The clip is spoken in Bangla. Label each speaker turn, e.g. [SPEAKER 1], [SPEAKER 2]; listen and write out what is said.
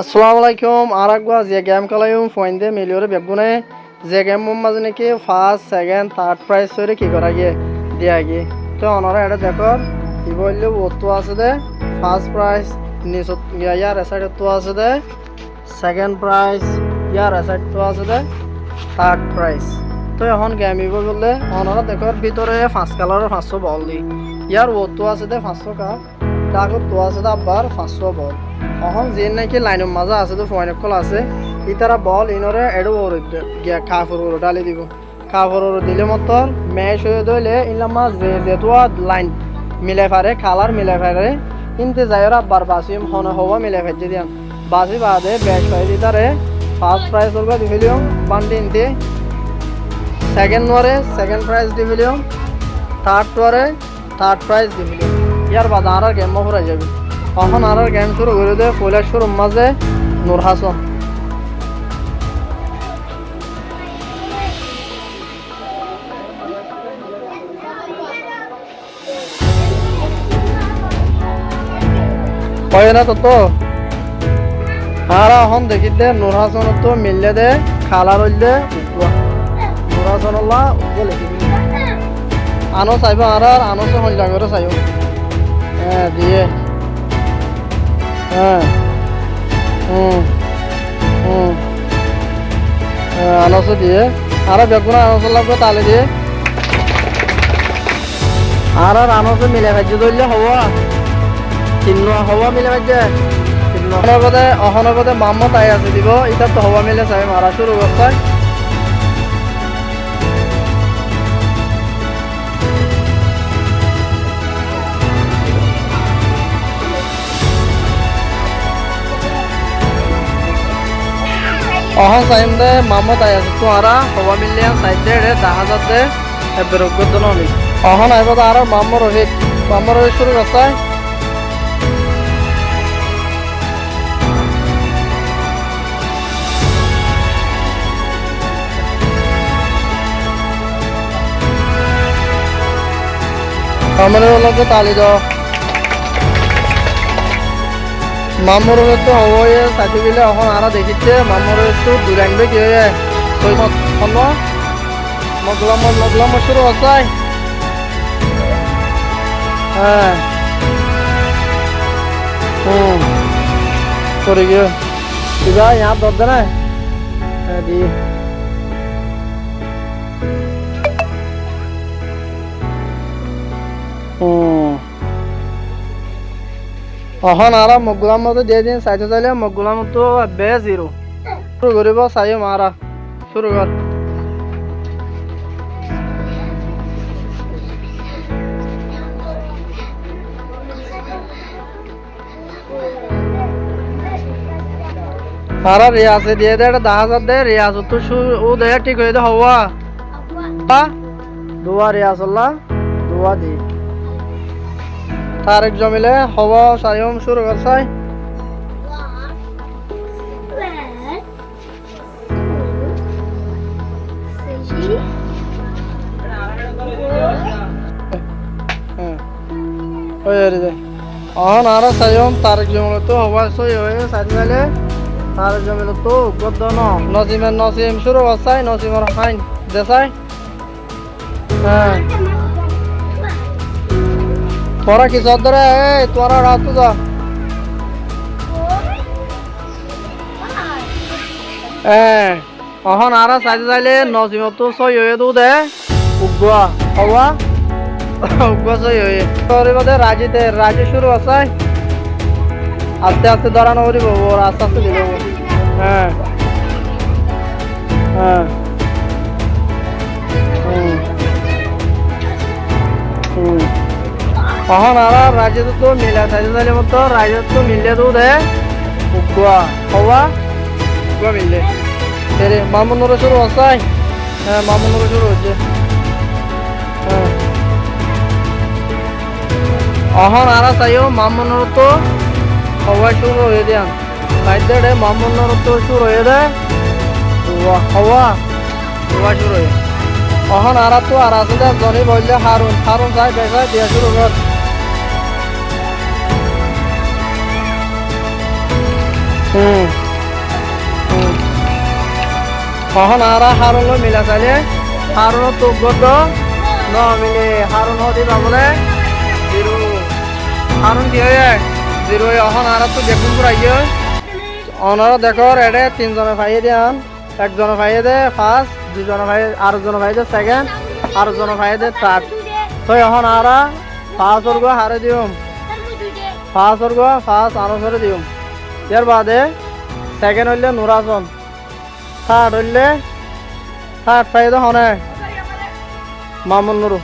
[SPEAKER 1] আসসালামু আলাইকুম আর একবার যে গেম খেলাইম ফোন মিলিয়রে বেগুনে যে গেম মাঝে নাকি ফার্স্ট সেকেন্ড থার্ড প্রাইজ করে কি করা গিয়ে দিয়া গিয়ে তো অনারা এটা দেখো কি বললে তো আছে দে ফার্স্ট প্রাইজ নিচ ইয়ার এসাইড তো আছে দে সেকেন্ড প্রাইজ ইয়ার এসাইড তো আছে দে থার্ড প্রাইজ তো এখন গেম ইব বললে অনারা দেখো ভিতরে 5 কালারের 500 বল দি ইয়ার তো আছে দে 500 কা তারপর তো আছে দে আবার 500 বল এখন যে নাকি লাইনের মাঝে আছে তো ফয়নক কল আছে ইতারা বল ইনরে এডো ওরে গিয়া কাফর ওরে ডালি দিব কাফর ওরে দিলে মতর ম্যাচ হয়ে দইলে ইনলা মাঝ যে তো লাইন মিলাই পারে কালার মিলাই পারে কিন্তু যায়রা বার বাসিম হন হওয়া মিলাই ফেজে দিয়াম বাসি বাদে ব্যাচ পাই দিতারে ফার্স্ট প্রাইজ ওরবা দিভিলিয়ম বান্ডি ইনতে সেকেন্ড ওরে সেকেন্ড প্রাইজ দিভিলিয়ম থার্ড ওরে থার্ড প্রাইজ দিভিলিয়ম ইয়ার বাদ আর গেম মহরা যাবে এখন আর গেম শুরু করে দে কৈলাসপুর মাঝে নূর হাসান হয় না তো আর এখন দেখি দে নূর হাসান তো মিললে দে খালার হইলে নূর হাসান লিখি আনো চাইব আর আনো সে হইলা করে চাইব হ্যাঁ দিয়ে আনস দিয়ে আর বেগুনা আনস লাগবে তালে দিয়ে আর আনস মিলে ভাজ্য ধরলে হওয়া চিহ্ন হওয়া মিলে ভাজ্য অহনগদে মাম্মত আই আছে দিব এটা তো হওয়া মিলে চাই মারা শুরু করছে অহন চাইম দে মামত আই আছে তোরা হওয়া মিলিয়ান সাইডে রে 10,000 দে বেরোগ্য দননি অহন আইব আর মাম্মর রহিত শুরু করছে আমাদের লগে তালি দাও মামুর তো হয়ে সাথে গেলে এখন আরা দেখিচ্ছে মামুর একটু দূরে আনবে কি হয়ে মগলাম শুরু হচ্ছে হ্যাঁ করে গিয়ে কিবা ইয়া দরদে না হ্যাঁ দি এখন আর মগুলাম মতো দিয়ে দিন চাইতে চাইলে মগুলাম তো বে জিরো শুরু করিব চাই মারা শুরু কর আর রিয়াজে দিয়ে দে 10,000 দে রিয়াজ তো ও দে ঠিক হয়ে দে হওয়া দোয়া রিয়াজুল্লাহ দোয়া দি তারেক জমিলে হওয়া সায়ম শুরু করছাই অহন আর সায়ম তারেক জমিলে তো হওয়া সই হয়ে সাইড গেলে তারেক জমিলে তো গদ্দ নসিম শুরু করছাই নসিমর হাইন দেসাই হ্যাঁ তোরা কি ধরে তোরা রাত যা এখন আর চাইতে চাইলে নজিমতো সই হয়ে দু দে উগুয়া হওয়া উগুয়া সই হয়ে তোর বাদে রাজি শুরু আছে আস্তে আস্তে দাঁড়ানো করিব ওর আস্তে আস্তে দিব হ্যাঁ হ্যাঁ এখন আর রাজ্য তো মিলা চাইতে চাইলে মতো রাজ্য তো মিলে তো দে উগুয়া হওয়া উগুয়া মিললে তেরে মামুনুর শুরু হচ্ছে হ্যাঁ মামুনুর শুরু হচ্ছে হ্যাঁ এখন আর চাইও মামুনুর তো হওয়া শুরু হয়ে দিয়ান সাইডে রে মামুনুর তো শুরু হয়ে দে হওয়া শুরু হয়ে এখন আর তো আর আছে জনি বললে হারুন চাই বেসাই দিয়া শুরু কর হুম হুম কখন আরা হারুন মিলা চাইলে হারুন তো গড ন মিলে হারুন হতে পাবলে জিরো হারুন কি হয়ে জিরো এখন আর তো বেগুন পুরাইয়ে অনারা দেখো এডে তিনজনে ভাইয়ে দেন একজনে ভাইয়ে দে ফার্স্ট দুজনে ভাই আরেকজনে ভাই দে সেকেন্ড আরেকজনে ভাই দে থার্ড তো এখন আরা ফার্স্ট ওর গো হারে দিউম ফার্স্ট ওর গো ফার্স্ট আনসরে দিউম ইয়ার বাদে সেকেন্ড হইলে নুরাজন থার্ড হইলে থার্ড ভাই দে হনে মামুন নুরু